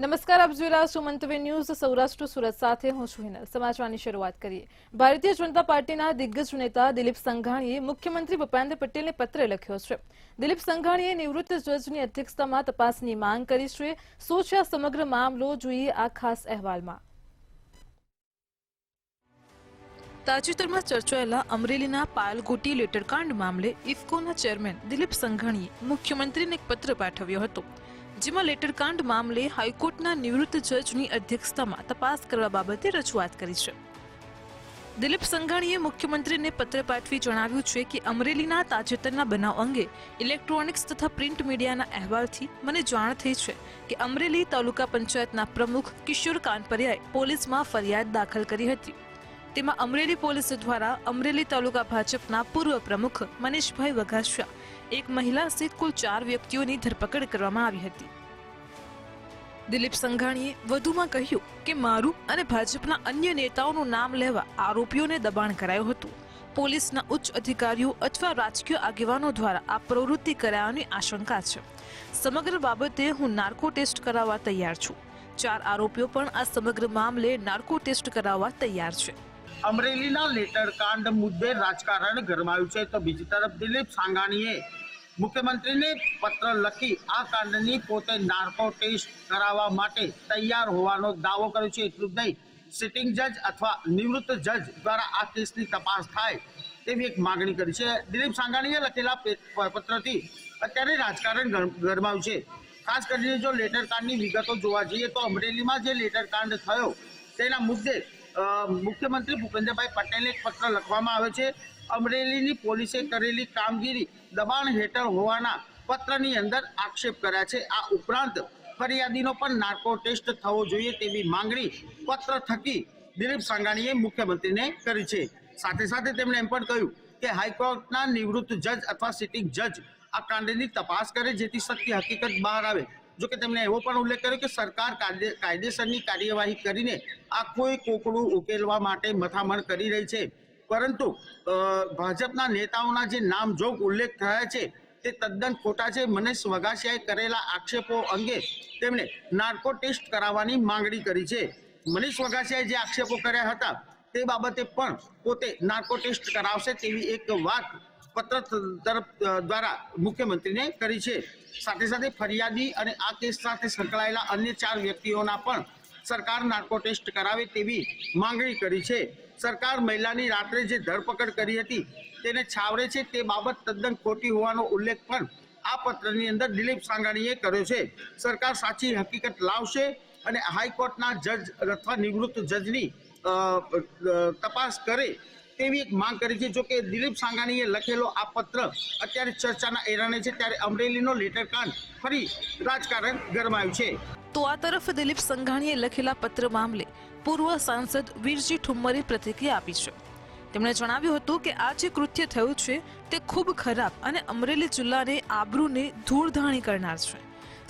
નમસ્કાર, આપ જોઈ રહ્યા છો મંતવ્ય ન્યૂઝ સૌરાષ્ટ્ર સુરત સાથે હું છું હિનલ। સમાચારની શરૂઆત કરીએ। ભારતીય જનતા પાર્ટીના દિગ્ગજ નેતા દિલીપ સંઘાણીએ મુખ્યમંત્રી ભૂપેન્દ્ર પટેલને પત્ર લખ્યો છે। દિલીપ સંઘાણીએ નિવૃત્ત જજની અધ્યક્ષતામાં તપાસની માંગ કરી છે। શું છે આ સમગ્ર મામલો, જોઈએ આ ખાસ અહેવાલમાં। તાજેતરમાં ચર્ચાયેલા અમરેલીના પાયલગોટી લેટરકાંડ મામલે ઇફકોના ચેરમેન દિલીપ સંઘાણીએ મુખ્યમંત્રીને એક પત્ર પાઠવ્યો હતો, જેમાં લેટરકાંડ મામલે હાઈકોર્ટના નિવૃત્ત જજની અધ્યક્ષતામાં તપાસ કરવા બાબતે રજૂઆત કરી છે। દિલીપ સંઘાણીએ મુખ્યમંત્રીને પત્ર પાઠવી જણાવ્યું છે કે અમરેલીના તાજેતરના બનાવ અંગે ઇલેક્ટ્રોનિક્સ તથા પ્રિન્ટ મીડિયાના અહેવાલથી મને જાણ થઈ છે કે અમરેલી તાલુકા પંચાયતના પ્રમુખ કિશોર કાનપરિયાએ પોલીસમાં ફરિયાદ દાખલ કરી હતી। તેમાં અમરેલી પોલીસ દ્વારા અમરેલી તાલુકા ભાજપના પૂર્વ પ્રમુખ મનીષભાઈ વઘાસિયા, એક મહિલા સહિત કુલ 4 વ્યક્તિઓની ધરપકડ કરવામાં આવી હતી। દિલીપ સંઘાણીએ વધુમાં કહ્યું કે મારું અને ભાજપના અન્ય નેતાઓનું નામ લેવા આરોપીઓને દબાણ કરાયું હતું। પોલીસના ઉચ્ચ અધિકારીઓ અથવા રાજકીય આગેવાનો દ્વારા આ પ્રવૃત્તિ કરાયાની આશંકા છે। સમગ્ર બાબતે હું નાર્કો ટેસ્ટ કરાવવા તૈયાર છું। 4 આરોપીઓ પણ આ સમગ્ર મામલે નાર્કો ટેસ્ટ કરાવવા તૈયાર છે। અમરેલીના લેટરકાંડ મુદ્દે રાજકારણ ગરમાયું છે, તો બીજી તરફ દિલીપ સંઘાણીએ મુખ્યમંત્રીને પત્ર લખી આ કાંડની પોતે નાર્કો ટેસ્ટ કરાવવા માટે તૈયાર હોવાનો દાવો કર્યો છે। એટલું જ નહીં, સિટિંગ જજ અથવા નિવૃત્ત જજ દ્વારા આ કેસની તપાસ થાય તેવી એક માગણી કરી છે। દિલીપ સંઘાણીએ લખેલા પત્રથી અત્યારે રાજકારણ ગરમાયું છે। ખાસ કરીને જો લેટરકાંડની વિગતો જોવા જઈએ તો અમરેલીમાં જે લેટરકાંડ થયો તેના મુદ્દે મુખ્યમંત્રી ભૂપેન્દ્રભાઈ પટેલને એક પત્ર લખવામાં આવ્યો છે। અમરેલીની પોલીસે કરેલી કામગીરી દબાણ હેઠળ હોવાના પત્રની અંદર આક્ષેપ કર્યા છે। આ ઉપરાંત ફરિયાદીનો પણ નાર્કો ટેસ્ટ થવો જોઈએ તેવી માંગણી પત્ર થકી દિલીપ સંઘાણીએ મુખ્યમંત્રીને કરી છે। સાથે સાથે તેમણે એમ પણ કહ્યું કે હાઈકોર્ટના નિવૃત્ત જજ અથવા સિટિંગ જજ આ કાંડની તપાસ કરે, જેથી સત્ય હકીકત બહાર આવે। જોકે તેમણે એવો પણ ઉલ્લેખ કર્યો કે સરકાર કાયદેસરની કાર્યવાહી કરીને આ કોઈ કોકડું ઉકેલવા માટે મથામણ કરી રહી છે, પરંતુ ભાજપના નેતાઓના જે નામજોગ ઉલ્લેખ થયા છે તે તદ્દન ખોટા છે। મનીષ વઘાસિયાએ કરેલા આક્ષેપો અંગે તેમણે નાર્કો ટેસ્ટ કરાવવાની માંગણી કરી છે। મનીષ વઘાસિયાએ જે આક્ષેપો કર્યા હતા તે બાબતે પણ પોતે નાર્કો ટેસ્ટ કરાવશે તેવી એક વાત પત્ર તરફ દ્વારા મુખ્યમંત્રીને કરી છે। સાથે સાથે ફરિયાદી અને આ કેસ સાથે સંકળાયેલા અન્ય 4 વ્યક્તિઓના પણ સરકાર નાર્કો ટેસ્ટ કરાવે તેવી માંગણી કરી છે। સરકાર મહિલાની રાત્રે જે ધરપકડ કરી હતી તેને છાવરે છે તે બાબત તદ્દન ખોટી હોવાનો ઉલ્લેખ પણ આ પત્રની અંદર દિલીપ સંઘાણીએ કર્યો છે। સરકાર સાચી હકીકત લાવશે અને હાઈકોર્ટના જજ અથવા નિવૃત્ત જજની તપાસ કરે તેવી એક માંગ કરી છે। જો કે દિલીપ સંઘાણીએ લખેલો આ પત્ર અત્યારે ચર્ચાના એરણે છે, ત્યારે અમરેલીનો લેટરકાંડ ફરી રાજકારણ ગરમાયું છે। તો આ તરફ દિલીપ સંઘાણીએ લખેલા પત્ર મામલે પૂર્વ સાંસદ વીરજી ઠુમ્મરે પ્રતિક્રિયા આપી છે। તેમણે જણાવ્યું હતું કે આ જે કૃત્ય થયું છે તે ખૂબ ખરાબ અને અમરેલી જિલ્લાને આબરૂને ધૂળધાણી કરનાર છે।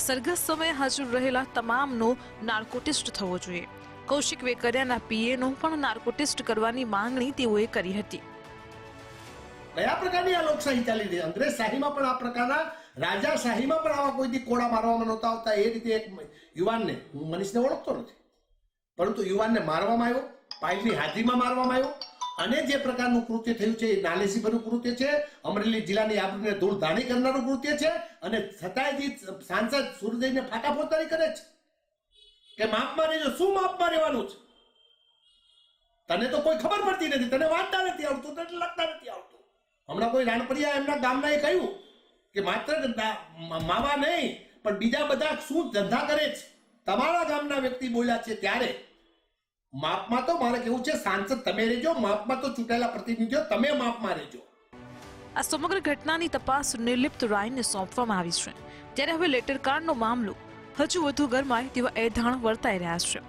સરઘસ સમયે હાજર રહેલા તમામનો નાર્કો ટેસ્ટ થવો જોઈએ। કૌશિક વેકરિયાના પીએનો પણ નાર્કો ટેસ્ટ કરવાની માંગણી તેઓએ કરી હતી। કયા પ્રકારની આ લોકશાહી ચાલી રહી? અંગ્રેજશાહીમાં પણ આ પ્રકારના, રાજાશાહીમાં પણ આવા કોઈ કોડા મારવામાં નહોતા આવતા। એ રીતે એક યુવાનને, હું મનીષને ઓળખતો નથી, પરંતુ યુવાનને મારવામાં આવ્યો, પાયલની હાજરીમાં મારવામાં આવ્યો, અને જે પ્રકારનું કૃત્ય થયું છે એ નાલેસીભર્યું કૃત્ય છે, અમરેલી જિલ્લાની આબરૂને ધૂળધાણી કરનારું કૃત્ય છે। અને છતાંય સાંસદ સુરદેવને ફાટાફોડતારી કરે છે કે માપમાં રહેજો। શું માપમાં રહેવાનું છે? તને તો કોઈ ખબર પડતી નથી, તને વાંચતા નથી આવડતું, તને લખતા નથી આવડતું। હમણાં કોઈ રાણપરિયા એમના ગામના એ કહ્યું કે માત્ર માવા નહીં પણ બીજા બધા શું ધંધા કરે છે, તમારા ગામના વ્યક્તિ બોલ્યા છે। ત્યારે માપમાં તો મારે કેવું છે, સાંસદ તમે રહેજો, માપમાં તો ચૂંટાયેલા પ્રતિનિધિઓ તમે માપમાં રહેજો। આ સમગ્ર ઘટનાની તપાસ નિર્લિપ્ત રાયને સોંપવામાં આવી છે, ત્યારે હવે લેટરકાંડનો મામલો હજુ વધુ ગરમાય તેવા એધાણ વર્તાઈ રહ્યા છે।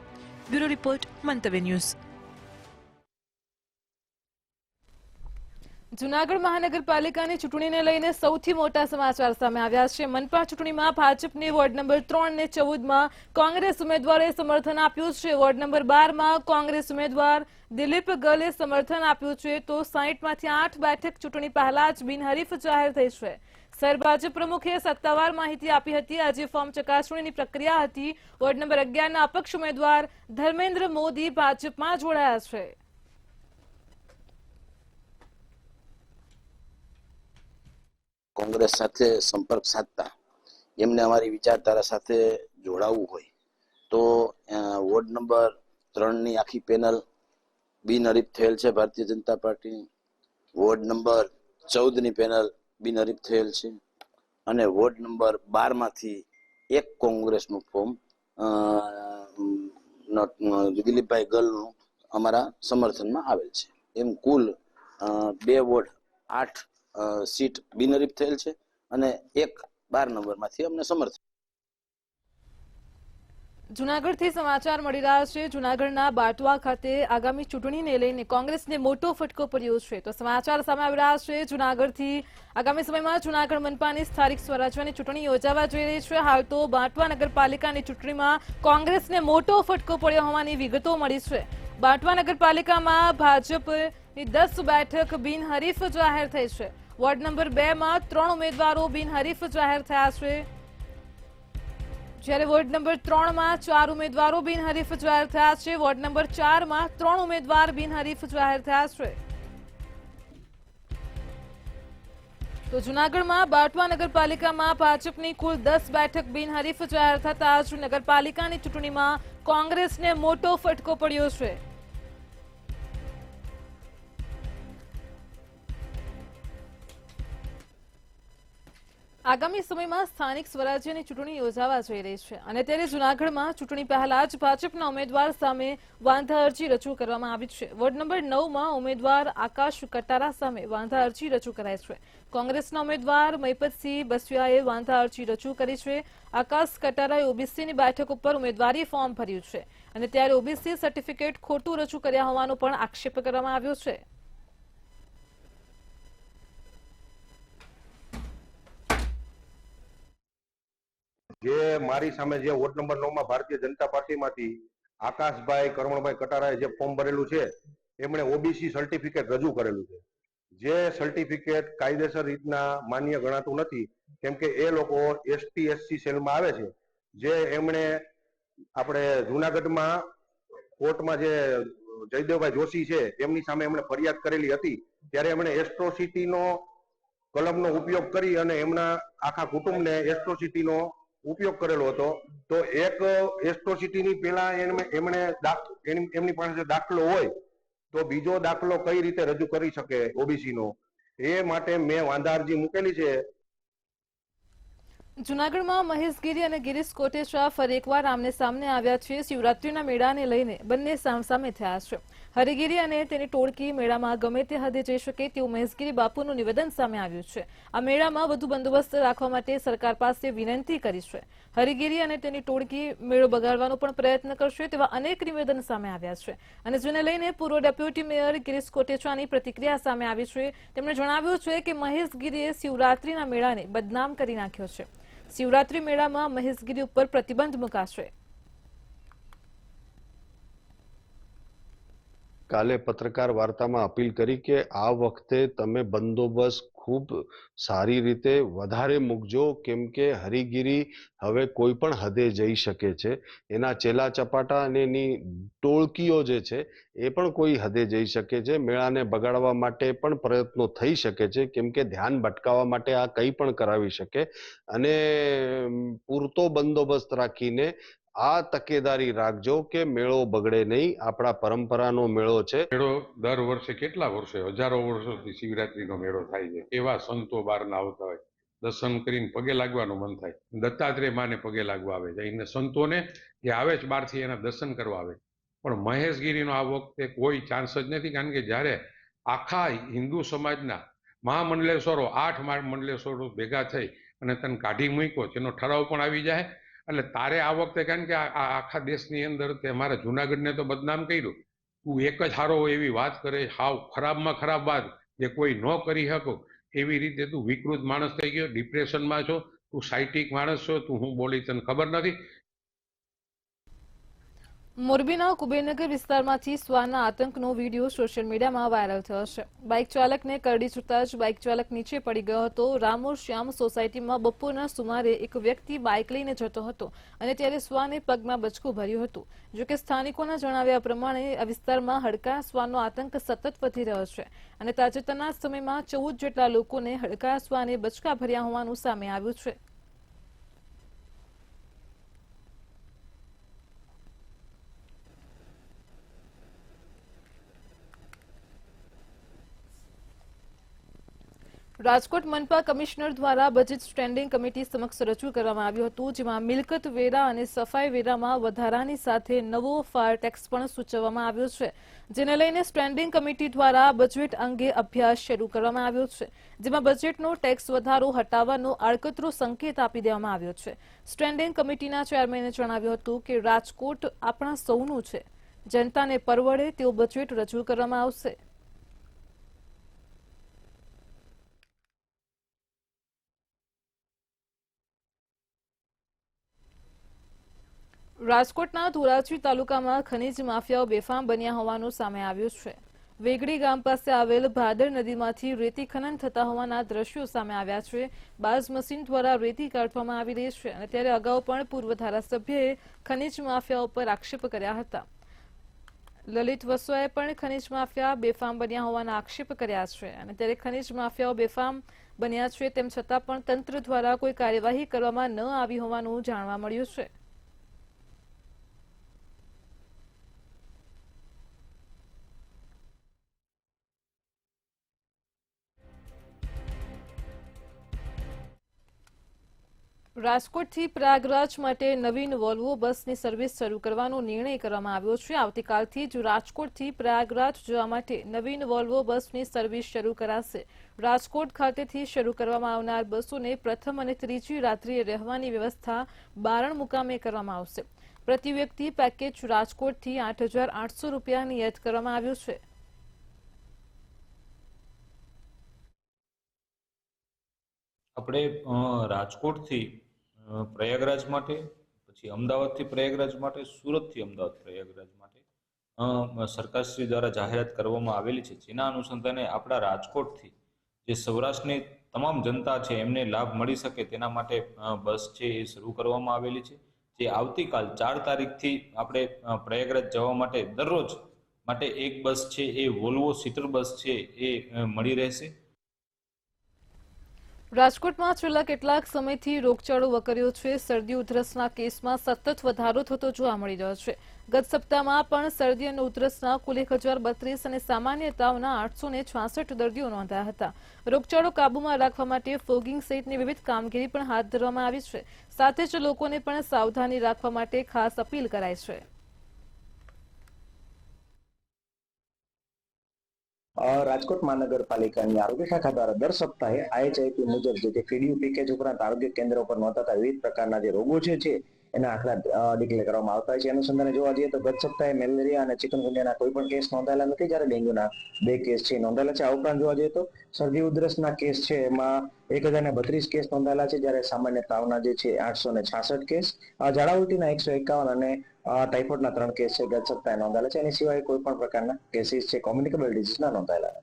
બ્યુરો રિપોર્ટ, મંતવ્ય ન્યૂઝ। જૂનાગઢ મહાનગરપાલિકાની ચૂંટણીને લઈને સૌથી મોટા સમાચાર સામે આવ્યા છે. મનપા ચૂંટણીમાં ભાજપને વોર્ડ નંબર 3 અને 14માં કોંગ્રેસ ઉમેદવારે સમર્થન આપ્યું છે. વોર્ડ નંબર 12માં કોંગ્રેસ ઉમેદવાર દિલીપ ગલે સમર્થન આપ્યું છે, તો 60માંથી 8 બેઠક ચૂંટણી પહેલા જ બિનહરીફ જાહેર થઈ છે. શહેર ભાજપ પ્રમુખે સત્તાવાર માહિતી આપી હતી. આજે ફોર્મ ચકાસણીની પ્રક્રિયા હતી. વોર્ડ નંબર 11ના અપક્ષ ઉમેદવાર ધર્મેન્દ્ર મોદી ભાજપમાં જોડાયા છે. કોંગ્રેસ સાથે સંપર્ક સાધતા એમને અમારી વિચારધારા સાથે જોડાવવું હોય તો વોર્ડ નંબર 3ની આખી પેનલ બિનહરીફ થયેલ છે ભારતીય જનતા પાર્ટીની. વોર્ડ નંબર 14ની પેનલ બિનહરીફ થયેલ છે અને વોર્ડ નંબર 12માંથી એક કોંગ્રેસનું ફોર્મ દિલીપભાઈ ગલનું અમારા સમર્થનમાં આવેલ છે. એમ કુલ 2 વોર્ડ 8 સીટ બિનહરીફ થયેલ છે અને એક 12 નંબરમાંથી અમને સમર્થન. જૂનાગઢથી સમાચાર મળી રહ્યા છે. જૂનાગઢના બાટવા ખાતે આગામી ચૂંટણીને લઈને કોંગ્રેસને મોટો ફટકો પડ્યો છે. તો સમાચાર સામે આવી રહ્યા છે જૂનાગઢથી. આગામી સમયમાં જૂનાગઢ મનપાની સ્થાનિક સ્વરાજ્યની ચૂંટણી યોજાવા જઈ રહી છે. હાલ તો બાટવા નગરપાલિકાની ચૂંટણીમાં કોંગ્રેસને મોટો ફટકો પડ્યો હોવાની વિગતો મળી છે. બાટવા નગરપાલિકામાં ભાજપની 10 બેઠક બિનહરીફ જાહેર થઈ છે. વોર્ડ નંબર 2માં 3 ઉમેદવારો બિનહરીફ જાહેર થયા છે, જ્યારે વોર્ડ નંબર 3માં 4 ઉમેદવારો બિનહરીફ જાહેર થયા છે. વોર્ડ નંબર 4માં 3 ઉમેદવાર બિનહરીફ જાહેર થયા છે. તો જૂનાગઢમાં બાટવા નગરપાલિકામાં ભાજપની કુલ 10 બેઠક બિનહરીફ જાહેર થતા જ નગરપાલિકાની ચૂંટણીમાં કોંગ્રેસને મોટો ફટકો પડ્યો છે. આગામી સમયમાં સ્થાનિક સ્વરાજ્યની ચૂંટણી યોજાવા જઈ રહી છે અને ત્યારે જૂનાગઢમાં ચૂંટણી પહેલા જ ભાજપના ઉમેદવાર સામે વાંધા અરજી રજૂ કરવામાં આવી છે. વોર્ડ નંબર 9માં ઉમેદવાર આકાશ કટારા સામે વાંધા અરજી રજૂ કરાઈ છે. કોંગ્રેસના ઉમેદવાર મહિપતસિંહ બસિયાએ વાંધા અરજી રજૂ કરી છે. આકાશ કટારાએ ઓબીસીની બેઠક ઉપર ઉમેદવારી ફોર્મ ભર્યું છે અને ત્યારે ઓબીસી સર્ટિફિકેટ ખોટું રજૂ કર્યા હોવાનો પણ આક્ષેપ કરવામાં આવ્યો છે. જે મારી સામે જે વોર્ડ નંબર 9માં ભારતીય જનતા પાર્ટીમાંથી આકાશભાઈ કરમણભાઈ કટારાએ જે ફોર્મ ભરેલું છે એમણે ઓબીસી સર્ટિફિકેટ રજૂ કરેલું છે. જે સર્ટિફિકેટ કાયદેસર રીતના માન્ય ગણાતું નથી, કેમ કે એ લોકો એસટી એસસી સેલમાં આવે છે. જે એમણે આપણે જુનાગઢમાં કોર્ટમાં જે જયદેવભાઈ જોશી છે એમની સામે એમણે ફરિયાદ કરેલી હતી, ત્યારે એમણે એસ્ટ્રોસિટીનો કલમનો ઉપયોગ કરી અને એમના આખા કુટુંબને એસ્ટ્રોસિટીનો ઉપયોગ કરેલો હતો. તો એક એસ્ટ્રોસિટીની પહેલા એમની પાસે દાખલો હોય તો બીજો દાખલો કઈ રીતે રજૂ કરી શકે ઓબીસી નો, એ માટે મેં વાંધા અરજી મૂકેલી છે. જૂનાગઢમાં મહેશગીરી અને ગિરીશ કોટેચા ફરી એકવાર આમને સામને આવ્યા છે. શિવરાત્રીના મેળાને લઈને બંને સામસામે થયા છે. હરિગીરી અને તેની ટોળકી મેળામાં ગમે તે હદે જઈ શકે તેવું મહેશગીરી બાપુનું નિવેદન સામે આવ્યું છે. આ મેળામાં વધુ બંદોબસ્ત રાખવા માટે સરકાર પાસે વિનંતી કરી છે. હરિગીરી અને તેની ટોળકી મેળો બગાડવાનો પણ પ્રયત્ન કરશે તેવા અનેક નિવેદન સામે આવ્યા છે અને જેને લઈને પૂર્વ ડેપ્યુટી મેયર ગિરીશ કોટેચાની પ્રતિક્રિયા સામે આવી છે. તેમણે જણાવ્યું છે કે મહેશગીરીએ શિવરાત્રીના મેળાને બદનામ કરી નાખ્યો છે. શિવરાત્રી મેળામાં મહેશગીરી ઉપર પ્રતિબંધ મુકાશે. કાલે પત્રકાર વાર્તામાં અપીલ કરી કે આ વખતે તમે બંદોબસ્ત ખૂબ સારી રીતે વધારે મૂકજો, કેમ કે હરિગીરી હવે કોઈ પણ હદે જઈ શકે છે. એના ચેલા ચપાટા અને એની ટોળકીઓ જે છે એ પણ કોઈ હદે જઈ શકે છે. મેળાને બગાડવા માટે પણ પ્રયત્નો થઈ શકે છે, કેમ કે ધ્યાન ભટકાવવા માટે આ કંઈ પણ કરાવી શકે. અને પૂરતો બંદોબસ્ત રાખીને આ તકેદારી રાખજો કે મેળો બગડે નહીં. આપણા પરંપરાનો મેળો છે. મેળો દર વર્ષે કેટલા વર્ષે હજારો વર્ષોથી શિવરાત્રીનો મેળો થાય છે. એવા સંતો બહારના આવતા હોય, દર્શન કરીને પગે લાગવાનું મન થાય. દત્તાત્રેય માને પગે લાગવા આવે છે. એને સંતોને જે આવે છે બહારથી એના દર્શન કરવા આવે. પણ મહેશગીરીનો આ વખતે કોઈ ચાન્સ જ નથી, કારણ કે જ્યારે આખા હિન્દુ સમાજના મહામંડલેશ્વરો 8 મહામંડલેશ્વરો ભેગા થઈ અને તને કાઢી મૂક્યો, તેનો ઠરાવ પણ આવી જાય. એટલે તારે આ વખતે, કારણ કે આખા દેશની અંદર તે મારા જુનાગઢને તો બદનામ કર્યું, તું એક જ હારો હોય એવી વાત કરે, હાવ ખરાબમાં ખરાબ વાત. જે કોઈ ન કરી શકો એવી રીતે તું વિકૃત માણસ થઈ ગયો, ડિપ્રેશનમાં છો, તું સાયટિક માણસ છો, તું હું બોલી તને ખબર નથી. મોરબીના કુબેરનગર વિસ્તારમાંથી શ્વાનના આતંકનો વિડીયો સોશિયલ મીડિયામાં વાયરલ થયો છે. બાઇક ચાલકને કરડી છૂટતા જ બાઇક ચાલક નીચે પડી ગયો હતો. રામોર શ્યામ સોસાયટીમાં બપોરના સુમારે એક વ્યક્તિ બાઇક લઈને જતો હતો અને ત્યારે શ્વાને પગમાં બચકું ભર્યું હતું. જોકે સ્થાનિકોના જણાવ્યા પ્રમાણે આ વિસ્તારમાં હડકાયા શ્વાનનો આતંક સતત વધી રહ્યો છે અને તાજેતરના સમયમાં 14 જેટલા લોકોને હડકાયા શ્વાને બચકા ભર્યા હોવાનું સામે આવ્યું છે. રાજકોટ મનપા કમિશનર દ્વારા બજેટ સ્ટેન્ડિંગ કમિટી સમક્ષ રજૂ કરવામાં આવ્યું હતું, જેમાં મિલકત વેરા અને સફાઈ વેરામાં વધારાની સાથે નવો ફાયર ટેક્સ પણ સૂચવવામાં આવ્યો છે, જેને લઈને સ્ટેન્ડિંગ કમિટી દ્વારા બજેટ અંગે અભ્યાસ શરૂ કરવામાં આવ્યો છે, જેમાં બજેટનો ટેક્સ વધારો હટાવવાનો આડકતરો સંકેત આપી દેવામાં આવ્યો છે. સ્ટેન્ડિંગ કમિટીના ચેરમેને જણાવ્યું હતું કે રાજકોટ આપણા સૌનું છે, જનતાને પરવડે તેવું બજેટ રજૂ કરવામાં આવશે. રાજકોટના ધોરાજી તાલુકામાં ખનીજ માફિયાઓ બેફામ બન્યા હોવાનું સામે આવ્યું છે. વેગડી ગામ પાસે આવેલ ભાદર નદીમાંથી રેતી ખનન થતા હોવાના દ્રશ્યો સામે આવ્યા છે. બાજ મશીન દ્વારા રેતી કાઢવામાં આવી રહી છે અને ત્યારે અગાઉ પણ પૂર્વ ધારાસભ્યએ ખનીજ માફિયાઓ પર આક્ષેપ કર્યા હતા. લલિત વસોએ પણ ખનીજ માફિયા બેફામ બન્યા હોવાના આક્ષેપ કર્યા છે અને ત્યારે ખનીજ માફિયાઓ બેફામ બન્યા છે તેમ છતાં પણ તંત્ર દ્વારા કોઈ કાર્યવાહી કરવામાં ન આવી હોવાનું જાણવા મળ્યું છે. રાજકોટથી પ્રયાગરાજ માટે નવીન વોલ્વો બસની સર્વિસ શરૂ કરવાનો નિર્ણય કરવામાં આવ્યો છે. આવતીકાલથી જ રાજકોટથી પ્રયાગરાજ જવા માટે નવીન વોલ્વો બસની સર્વિસ શરૂ કરાશે. રાજકોટ ખાતેથી શરૂ કરવામાં આવનાર બસોને પ્રથમ અને ત્રીજી રાત્રિએ રહેવાની વ્યવસ્થા બારણ મુકામે કરવામાં આવશે. પ્રતિ વ્યક્તિ પેકેજ રાજકોટથી 8,800 રૂપિયા નિયત કરવામાં આવ્યું છે. આપણે રાજકોટથી પ્રયાગરાજ માટે, પછી અમદાવાદથી પ્રયાગરાજ માટે, સુરતથી અમદાવાદ પ્રયાગરાજ માટે સરકારશ્રી દ્વારા જાહેરાત કરવામાં આવેલી છે, જેના અનુસંધાને આપણા રાજકોટથી જે સૌરાષ્ટ્રની તમામ જનતા છે એમને લાભ મળી શકે તેના માટે બસ છે એ શરૂ કરવામાં આવેલી છે, જે આવતીકાલ 4 તારીખથી આપણે પ્રયાગરાજ જવા માટે દરરોજ માટે એક બસ છે એ વોલ્વો સીટર બસ છે એ મળી રહેશે. રાજકોટમાં છેલ્લા કેટલાક સમયથી રોગચાળો વકર્યો છે. શરદી ઉધરસના કેસમાં સતત વધારો થતો જોવા મળી રહ્યો છે. ગત સપ્તાહમાં પણ શરદી અને ઉધરસના કુલ 1,032 અને સામાન્ય તાવના 866 દર્દીઓ નોંધાયા હતા. રોગચાળો કાબૂમાં રાખવા માટે ફોગિંગ સહિતની વિવિધ કામગીરી પણ હાથ ધરવામાં આવી છે. સાથે જ લોકોને પણ સાવધાની રાખવા માટે ખાસ અપીલ કરાઈ છે. રાજકોટ મહાનગરપાલિકાની આરોગ્ય શાખા દ્વારા દર સપ્તાહે IHIP મુજબ જે ફીડીયુ પેકેજ ઉપરાંત આરોગ્ય કેન્દ્ર પર નોંધાતા વિવિધ પ્રકારના જે રોગો છે એના આંકડા ડિક્લેર કરવામાં આવતા હોય છે. અનુસંધાને જોવા જઈએ તો ગત સપ્તાહે મેલેરિયા અને ચિકનગુનિયાના કોઈ પણ કેસ નોંધાયેલા નથી, જ્યારે ડેન્ગ્યુના 2 કેસ છે નોંધાયેલા છે. આ ઉપરાંત જોવા જઈએ તો શરદી ઉધરસના કેસ છે એમાં 1,032 કેસ નોંધાયેલા છે, જ્યારે સામાન્ય તાવના જે છે 866 કેસ, ઝાડા ઉલટીના 151 અને ટાઇફોઇડના 3 કેસ છે ગત સપ્તાહે નોંધાયેલા છે. એની સિવાય કોઈ પણ પ્રકારના કેસીસ છે કોમ્યુનિકેબલ ડિઝીઝના નોંધાયેલા.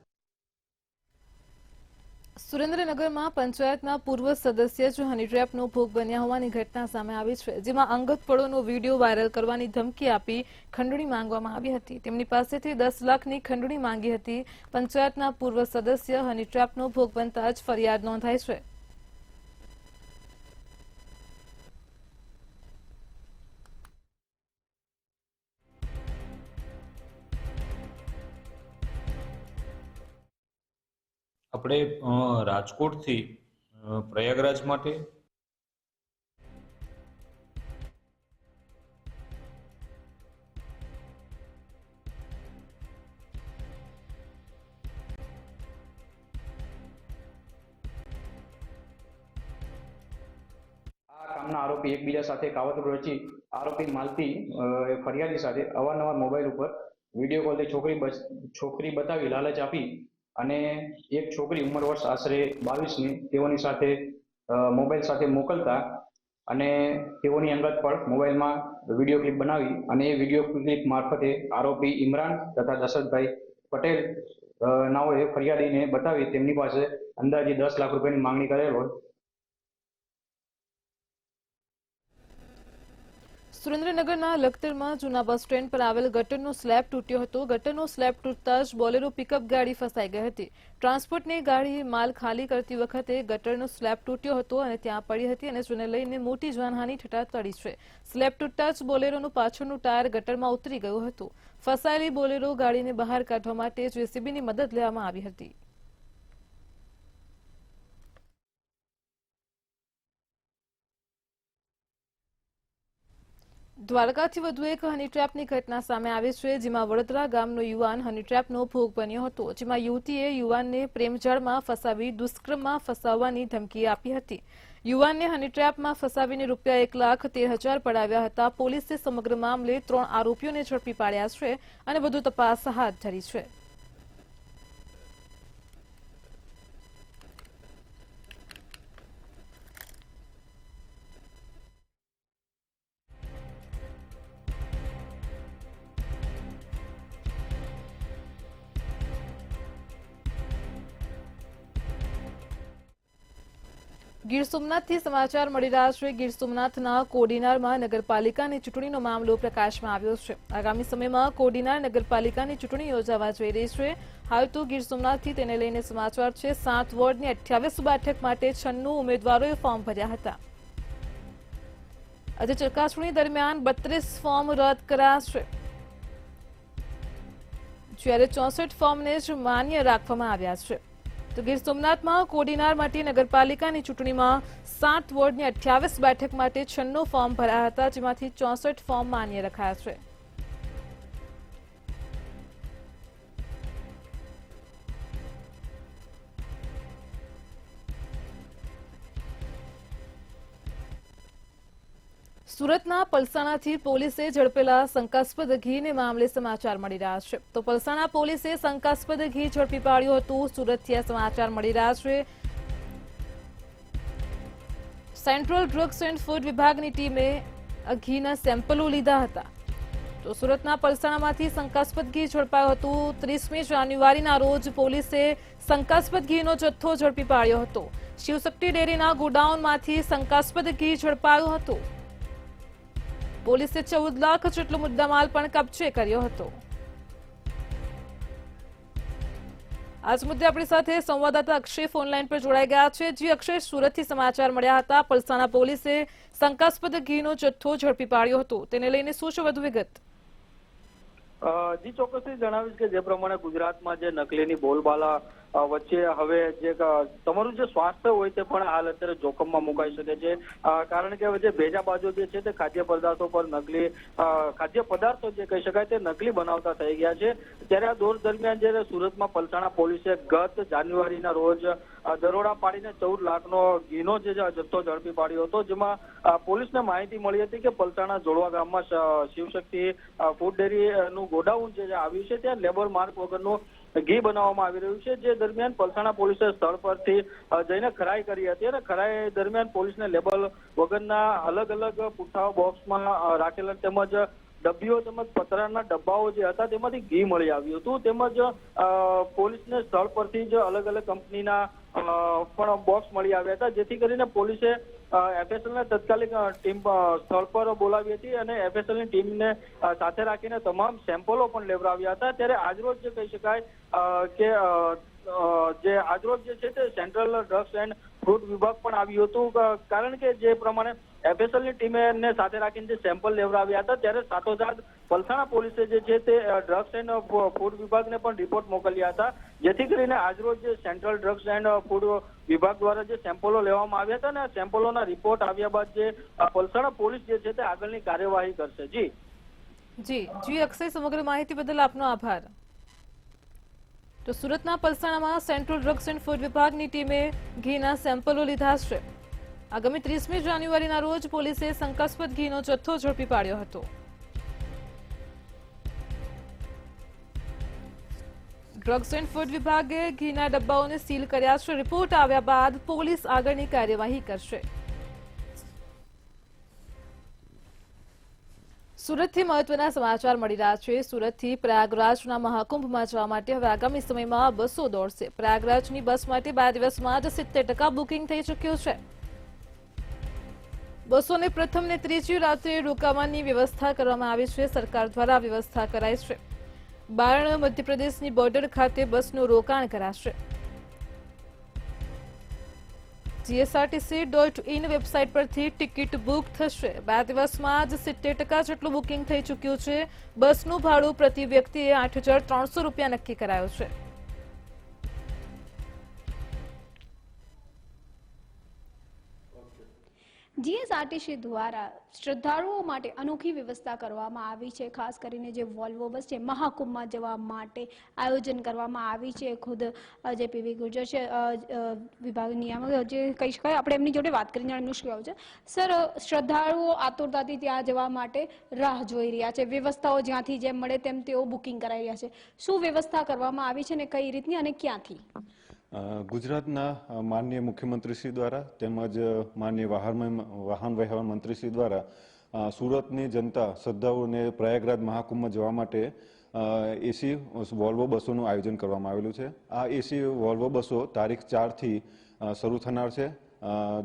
સુરેન્દ્રનગરમાં પંચાયતના પૂર્વ સદસ્ય જ હની ટ્રેપનો ભોગ બન્યા હોવાની ઘટના સામે આવી છે, જેમાં અંગત પળોનો વિડીયો વાયરલ કરવાની ધમકી આપી ખંડણી માંગવામાં આવી હતી. તેમની પાસેથી 10 લાખની ખંડણી માંગી હતી. પંચાયતના પૂર્વ સદસ્ય હની ટ્રેપનો ભોગ બનતા જ ફરિયાદ નોંધાઈ છે. આપણે રાજકોટથી પ્રયાગરાજ માટે, કામના આરોપી એકબીજા સાથે કાવતરું રચી આરોપી માલતી ફરિયાદી સાથે અવારનવાર મોબાઈલ ઉપર વિડીયો કોલથી છોકરી બતાવી લાલચ આપી અને એક છોકરી ઉંમર વર્ષ આશરે 22ની તેઓની સાથે મોબાઈલ સાથે મોકલતા અને તેઓની અંગત પણ મોબાઈલમાં વિડીયો ક્લિપ બનાવી અને એ વિડીયો ક્લિપ મારફતે આરોપી ઇમરાન તથા દશરથભાઈ પટેલ નાઓએ ફરિયાદીને બતાવી તેમની પાસે અંદાજે 10 લાખ રૂપિયાની માંગણી કરેલ હોય. સુરેન્દ્રનગરના લખતરમાં જૂના બસ સ્ટેન્ડ પર આવેલ ગટરનો સ્લેબ તૂટ્યો હતો. ગટરનો સ્લેબ તૂટતા જ બોલેરો પિકઅપ ગાડી ફસાઈ ગઈ હતી. ટ્રાન્સપોર્ટની ગાડી માલ ખાલી કરતી વખતે ગટરનો સ્લેબ તૂટ્યો હતો અને ત્યાં પડી હતી અને જેને લઈને મોટી જાનહાનિ થતા ટળી છે. સ્લેબ તૂટતા જ બોલેરોનું પાછળનું ટાયર ગટરમાં ઉતરી ગયું હતું. ફસાયેલી બોલેરો ગાડીને બહાર કાઢવા માટે જેસીબીની મદદ લેવામાં આવી હતી. દ્વારકાથી વધુ એક હની ટ્રેપની ઘટના સામે આવી છે, જેમાં વડોદરા ગામનો યુવાન હની ટ્રેપનો ભોગ બન્યો હતો. જેમાં યુવતીએ યુવાનને પ્રેમજાળમાં ફસાવી દુષ્કર્મમાં ફસાવવાની ધમકી આપી હતી. યુવાનને હની ટ્રેપમાં ફસાવીને રૂપિયા 1,13,000 પડાવ્યા હતા. પોલીસે સમગ્ર મામલે 3 આરોપીઓને ઝડપી પાડ્યા છે અને વધુ તપાસ હાથ ધરી છે. ગીર સોમનાથથી સમાચાર મળી રહ્યા છે. ગીર સોમનાથના કોડીનારમાં નગરપાલિકાની ચૂંટણીનો મામલો પ્રકાશમાં આવ્યો છે. આગામી સમયમાં કોડીનાર નગરપાલિકાની ચૂંટણી યોજાવા જઈ રહી છે. હાલ તો ગીર સોમનાથથી તેને લઈને સમાચાર છે. 7 વોર્ડની 28 બેઠક માટે 96 ઉમેદવારોએ ફોર્મ ભર્યા હતા. આજે ચકાસણી દરમિયાન 32 ફોર્મ રદ કરાશે, જ્યારે 64 ફોર્મને જ માન્ય રાખવામાં આવ્યા છે. તો ગીર સોમનાથમાં કોડીનાર માટે નગરપાલિકાની ચૂંટણીમાં 7 વોર્ડની 28 બેઠક માટે 96 ફોર્મ ભરાયા હતા, જેમાંથી 64 ફોર્મ માન્ય રખાયા છે. સુરતના પલસાણાથી પોલીસે ઝડપેલા શંકાસ્પદ ઘીને મામલે સમાચાર મળી રહ્યા છે. તો પલસાણા પોલીસે શંકાસ્પદ ઘી ઝડપી પાડ્યું હતું. સુરતથી આ સમાચાર મળી રહ્યા છે. સેન્ટ્રલ ડ્રગ્સ એન્ડ ફૂડ વિભાગની ટીમે ઘીના સેમ્પલો લીધા હતા. તો સુરતના પલસાણામાંથી શંકાસ્પદ ઘી ઝડપાયું હતું. 30મી જાન્યુઆરીના રોજ પોલીસે શંકાસ્પદ ઘીનો જથ્થો ઝડપી પાડ્યો હતો. શિવશક્તિ ડેરીના ગોડાઉનમાંથી શંકાસ્પદ ઘી ઝડપાયું હતું. પોલીસે 14 લાખ જેટલો મુદ્દામાલ પણ કબજે કર્યો હતો. આજ મુદ્દે આપણી સાથે સંવાદદાતા અક્ષય ફોનલાઈન પર જોડાઈ ગયા છે. જી અક્ષય, સુરતથી સમાચાર મળ્યા હતા. પલસાણા પોલીસે શંકાસ્પદ ઘીનો જથ્થો ઝડપી પાડ્યો હતો. તેને લઈને શું છે વધુ વિગત? જી ચોક્કસથી જણાવીશ કે જે પ્રમાણે ગુજરાતમાં જે નકલીની બોલબાલા વચ્ચે હવે જે તમારું જે સ્વાસ્થ્ય હોય તે પણ હાલ અત્યારે જોખમમાં મુકાઈ શકે છે. કારણ કે હવે જે ભેજાબાજો જે છે તે ખાદ્ય પદાર્થો પર નકલી ખાદ્ય પદાર્થો જે કહી શકાય તે નકલી બનાવતા થઈ ગયા છે. ત્યારે આ દોર દરમિયાન જે સુરતમાં પલસાણા પોલીસે ગત જાન્યુઆરીના રોજ દરોડા પાડીને 14 લાખનો ઘીનો જે જથ્થો ઝડપી પાડ્યો હતો, જેમાં પોલીસને માહિતી મળી હતી કે પલસાણા જોડવા ગામમાં શિવશક્તિ ફૂડ ડેરીનું ગોડાઉન જે આવ્યું છે ત્યાં લેબર માર્ક વગરનું ઘી બનાવવામાં આવી રહ્યું છે. જે દરમિયાન પલસાણા પોલીસે સ્થળ પરથી જઈને ખરાઈ કરી હતી અને ખરાઈ દરમિયાન પોલીસને લેબલ વગરના અલગ અલગ પુઠ્ઠાઓ બોક્સમાં રાખેલા તેમજ ડબ્બીઓ તેમજ પતરાના ડબ્બાઓ જે હતા તેમાંથી ઘી મળી આવ્યું હતું. તેમજ પોલીસને સ્થળ પરથી જ અલગ અલગ કંપનીના પણ બોક્સ મળી આવ્યા હતા, જેથી કરીને પોલીસે એફએસએલને તાત્કાલિક ટીમ સ્થળ પર બોલાવી હતી અને એફએસએલની ટીમને સાથે રાખીને તમામ સેમ્પલો પણ લેવડાવ્યા હતા. ત્યારે આજરોજ જે કહી શકાય કે જે આજરોજ જે છે તે સેન્ટ્રલ ડ્રગ્સ એન્ડ ફૂડ વિભાગ પણ આવ્યું હતું, કારણ કે જે પ્રમાણે એફએસએલની ટીમે સાથે રાખીને જે સેમ્પલ લેવડાવ્યા હતા ત્યારે સાથોસાથ પલસાણા પોલીસે જે છે તે ડ્રગ્સ એન્ડ ફૂડ વિભાગને પણ રિપોર્ટ મોકલ્યા હતા, જેથી કરીને આજરોજ જે સેન્ટ્રલ ડ્રગ્સ એન્ડ ફૂડ વિભાગ દ્વારા જે સેમ્પલો લેવામાં આવ્યા હતા અને સેમ્પલોના રિપોર્ટ આવ્યા બાદ જે પલસાણા પોલીસ જે છે તે આગળની કાર્યવાહી કરશે. જી અક્ષય, સમગ્ર માહિતી બદલ આપનો આભાર. તો સુરતના પલસાણામાં સેન્ટ્રલ ડ્રગ્સ એન્ડ ફૂડ વિભાગની ટીમે ઘીના સેમ્પલો લીધા છે. આગામી 30મી જાન્યુઆરીના રોજ પોલીસે શંકાસ્પદ ઘીનો જથ્થો ઝડપી પાડ્યો હતો. ડ્રગ્સ એન્ડ ફૂડ વિભાગે ઘીના ડબ્બાઓને સીલ કર્યા છે. રિપોર્ટ આવ્યા બાદ પોલીસ આગળની કાર્યવાહી કરશે. સુરતથી મહત્વના સમાચાર મળી રહ્યા છે. સુરતથી પ્રયાગરાજના મહાકુંભમાં જવા માટે હવે આગામી સમયમાં બસો દોડશે. પ્રયાગરાજની બસ માટે 2 દિવસમાં જ 70% બુકિંગ થઈ ચૂક્યું છે. બસોને પ્રથમ ને ત્રીજી રાત્રે રોકાવાની વ્યવસ્થા કરવામાં આવી છે. સરકાર દ્વારા વ્યવસ્થા કરાઈ છે. બારણ મધ્યપ્રદેશની બોર્ડર ખાતે બસનું રોકાણ કરાશે. GSRTC.in વેબસાઇટ પરથી ટિકિટ બુક થશે. 2 દિવસમાં જ 70% જેટલું બુકિંગ થઈ ચૂક્યું છે. બસનું ભાડું પ્રતિ વ્યક્તિએ 8,300 રૂપિયા નક્કી કરાયું છે. GSRTC દ્વારા શ્રદ્ધાળુઓ માટે અનોખી વ્યવસ્થા કરવામાં આવી છે. ખાસ કરીને જે વોલ્વો બસ છે મહાકુંભમાં જવા માટે આયોજન કરવામાં આવી છે. ખુદ જે પીવી ગુર્જર છે વિભાગ નિયામક જે કહી શકાય, આપણે એમની જોડે વાત કરીને એમનું શું કહેવું છે. સર, શ્રદ્ધાળુઓ આતુરતાથી ત્યાં જવા માટે રાહ જોઈ રહ્યા છે. વ્યવસ્થાઓ જ્યાંથી જેમ મળે તેમ તેઓ બુકિંગ કરાવી રહ્યા છે. શું વ્યવસ્થા કરવામાં આવી છે અને કઈ રીતની અને ક્યાંથી? ગુજરાતના માનનીય મુખ્યમંત્રીશ્રી દ્વારા તેમજ માનનીય વાહન વ્યવહાર મંત્રીશ્રી દ્વારા સુરતની જનતા શ્રદ્ધાળુઓને પ્રયાગરાજ મહાકુંભમાં જવા માટે એસી વોલ્વો બસોનું આયોજન કરવામાં આવેલું છે. આ એસી વોલ્વો બસો તારીખ 4થી શરૂ થનાર છે,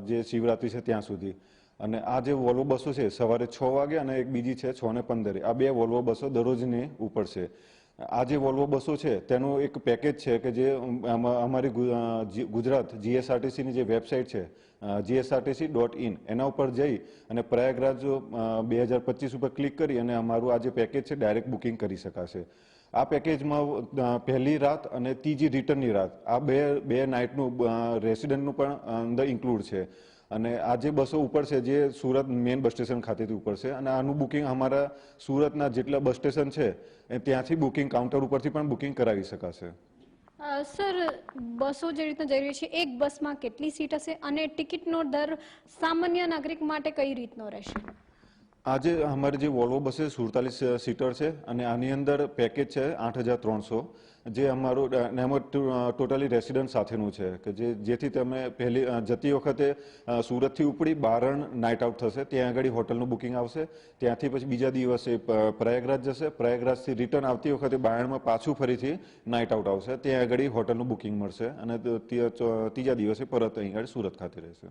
જે શિવરાત્રી છે ત્યાં સુધી. અને આ જે વોલ્વો બસો છે સવારે 6 વાગે અને એક બીજી છે 6:15. આ 2 વોલ્વો બસો દરરોજની ઉપડશે. આ જે વોલ્વો બસો છે તેનું એક પેકેજ છે કે જે અમારી ગુજરાત GSRTCની જે વેબસાઇટ છે GSRTC.in એના ઉપર જઈ અને પ્રયાગરાજ 2025 ઉપર ક્લિક કરી અને અમારું આ જે પેકેજ છે ડાયરેક્ટ બુકિંગ કરી શકાશે. આ પેકેજમાં પહેલી રાત અને ત્રીજી રિટર્નની રાત આ બે નાઇટનું રેસિડન્ટનું પણ અંદર ઇન્ક્લુડ છે. અને આ જે બસો ઉપડશે જે સુરત મેઇન બસ સ્ટેશન ખાતેથી ઉપડશે અને આનું બુકિંગ અમારા સુરતના જેટલા બસ સ્ટેશન છે ત્યાંથી બુકિંગ કાઉન્ટર ઉપરથી પણ બુકિંગ કરાવી શકાશે. સર, બસો જે રીતના જઈ રહી છે એક બસમાં કેટલી સીટ હશે અને ટિકિટનો દર સામાન્ય નાગરિક માટે કઈ રીતનો રહેશે? આજે અમારી જે વોલ્વો બસ છે 47 સીટર છે અને આની અંદર પેકેજ છે 8,300, જે અમારું એમાં ટોટલી રેસિડન્ટ સાથેનું છે કે જેથી તમે પહેલી જતી વખતે સુરતથી ઉપડી બારણ નાઇટ આઉટ થશે, ત્યાં આગળ હોટલનું બુકિંગ આવશે. ત્યાંથી પછી બીજા દિવસે પ્રયાગરાજ જશે. પ્રયાગરાજથી રિટર્ન આવતી વખતે બારણમાં પાછું ફરીથી નાઇટ આઉટ આવશે, ત્યાં આગળ હોટલનું બુકિંગ મળશે અને ત્રીજા દિવસે પરત અહીં આગળ સુરત ખાતે રહેશે.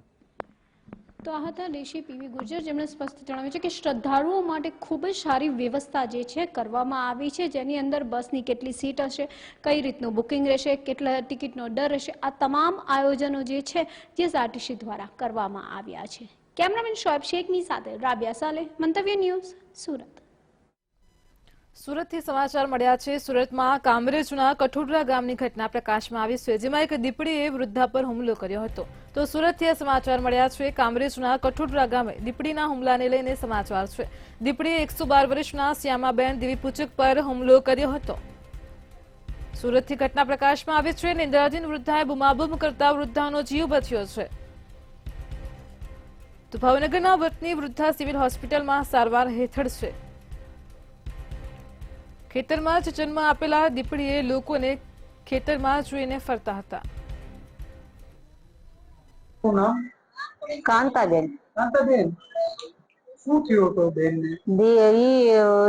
તો આ હતા ઋષિ પીવી ગુર્જર, જેમણે સ્પષ્ટ જણાવ્યું છે કે શ્રદ્ધાળુઓ માટે ખૂબ જ સારી વ્યવસ્થા જે છે કરવામાં આવી છે, જેની અંદર બસની કેટલી સીટ હશે, કઈ રીતનું બુકિંગ રહેશે, કેટલા ટિકિટનો દર રહેશે, આ તમામ આયોજનો જે છે GSRTC દ્વારા કરવામાં આવ્યા છે. કેમેરામેન શોએબ શેખની સાથે રાબિયા સાલેહ, મંતવ્ય ન્યૂઝ, સુરત. સુરતથી સમાચાર મળ્યા છે. સુરતમાં કામરેજના કઠોડરા ગામની ઘટના પ્રકાશમાં આવી છે, જેમાં એક દીપડીએ વૃદ્ધા પર હુમલો કર્યો હતો. તો સુરતથી આ સમાચાર મળ્યા છે. કામરેજના કઠોડરા ગામે દીપડીના હુમલાને લઈને સમાચાર છે. દીપડીએ 112 વર્ષના શ્યામાબેન દેવીપૂજક પર હુમલો કર્યો હતો. સુરતથી ઘટના પ્રકાશમાં આવી છે. નિંદ્રાધીન વૃદ્ધાએ બૂમાબૂમ કરતા વૃદ્ધાનો જીવ બચ્યો છે. તો ભાવનગરના વતની વૃદ્ધા સિવિલ હોસ્પિટલમાં સારવાર હેઠળ છે. ખેતરમાં જ જન્મ આપેલા દીપડીએ લોકોને ખેતરમાં જોઈને ફરતા હતા. કાંતાબેન. શું થયું હતું બેનને?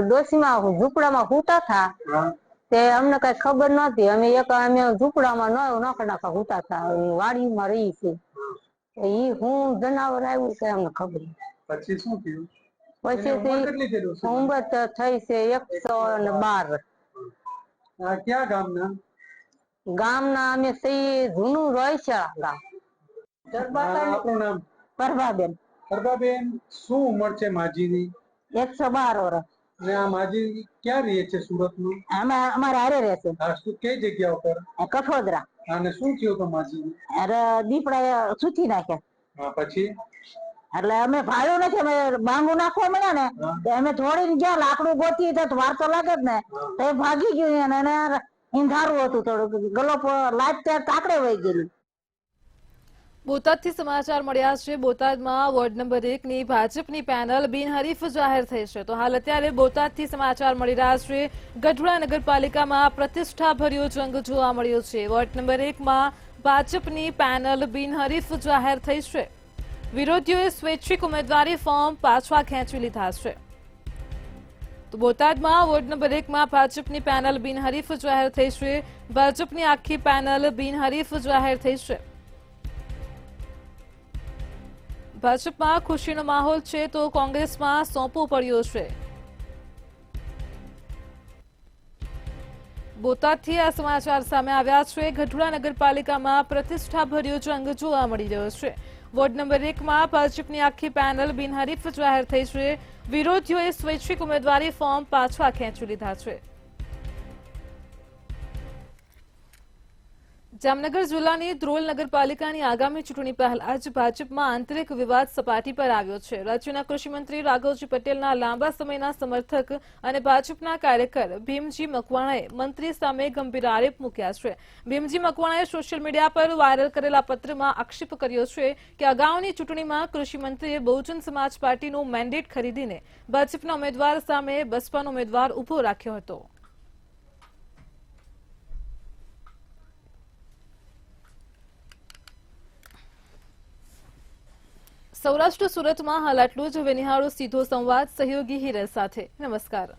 ડોશીમાં ઝૂંપડામાં હુતા હતા તે અમને કઈ ખબર નહોતી. અમે ઝૂંપડામાં નોખા હુતા હતા, વાડીમાં રહી છે. ઈ હું જનાવર આવ્યું છે અમને ખબર. પછી શું થયું? પછી ઉંમર થઈ છે 112. ક્યાં ગામના? ગામના અમે જૂનું રોયસા ગામ. આપણું નામ? પ્રભાબેન. પ્રભાબેન, શું ઉંમર છે માજીની? 112 વર્ષ. ને આ માજી ક્યાં રહે છે સુરતમાં? અમારે હારે રહે છે. કઈ જગ્યા ઉપર? કઠોદરા. અને શું થયું તો માજી? અરે દીપડા સૂચી નાખ્યા. પછી એટલે અમે ભાડ્યું નથી, અમે બાંગુ નાખવા મળ્યા ને અમે થોડી ગયા લાકડું ગોતી તો વાર તો લાગે જ ને, તો ભાગી ગયું એને ઈંધારું હતું થોડુંક ગલો લાઈટ ત્યાં તાકડે વહી ગયેલી. બોટાદથી સમાચાર મળ્યા છે। બોટાદમાં વોર્ડ નંબર 1ની ભાજપની પેનલ બિનહરીફ જાહેર થઈ છે। તો હાલ અત્યારે બોટાદથી સમાચાર મળી રહ્યા છે। ગઢડા નગરપાલિકામાં પ્રતિષ્ઠાભર્યો જંગ જોવા મળ્યો છે। વોર્ડ નંબર 1માં ભાજપની પેનલ બિનહરીફ જાહેર થઈ છે। વિરોધીઓએ સ્વૈચ્છિક ઉમેદવારી ફોર્મ પાછા ખેંચી લીધા છે। તો બોટાદમાં વોર્ડ નંબર 1માં ભાજપની પેનલ બિનહરીફ જાહેર થઈ છે। ભાજપની આખી પેનલ બિનહરીફ જાહેર થઈ છે। ભાજપમાં ખુશીનો માહોલ છે તો કોંગ્રેસમાં સોંપો પડ્યો છે। બોટાદથી આ સમાચાર સામે આવ્યા છે। ગઢડા નગરપાલિકામાં પ્રતિષ્ઠાભર્યો જંગ જોવા મળી રહ્યો છે। વોર્ડ નંબર 1માં ભાજપની આખી પેનલ બિનહરીફ જાહેર થઈ છે। વિરોધીઓએ સ્વૈચ્છિક ઉમેદવારી ફોર્મ પાછા ખેંચી લીધા છે। જામનગર જિલ્લાની ધ્રોલ નગરપાલિકાની આગામી ચૂંટણી પહેલા જ ભાજપમાં આંતરિક વિવાદ સપાટી પર આવ્યો છે। રાજ્યના કૃષિમંત્રી રાઘવજી પટેલના લાંબા સમયના સમર્થક અને ભાજપના કાર્યકર ભીમજી મકવાણાએ મંત્રી સામે ગંભીર આરોપ મૂક્યા છે। ભીમજી મકવાણાએ સોશિયલ મીડિયા પર વાયરલ કરેલા પત્રમાં આક્ષેપ કર્યો છે કે અગાઉની ચૂંટણીમાં કૃષિમંત્રીએ બહુજન સમાજ પાર્ટીનું મેન્ડેટ ખરીદીને ભાજપના ઉમેદવાર સામે બસપાનો ઉમેદવાર ઉભો રાખ્યો હતો। સૌરાષ્ટ્ર સુરતમાં હાલ આટલું જ। હવે નિહાળો સીધો સંવાદ સહયોગી હિરલ સાથે। નમસ્કાર।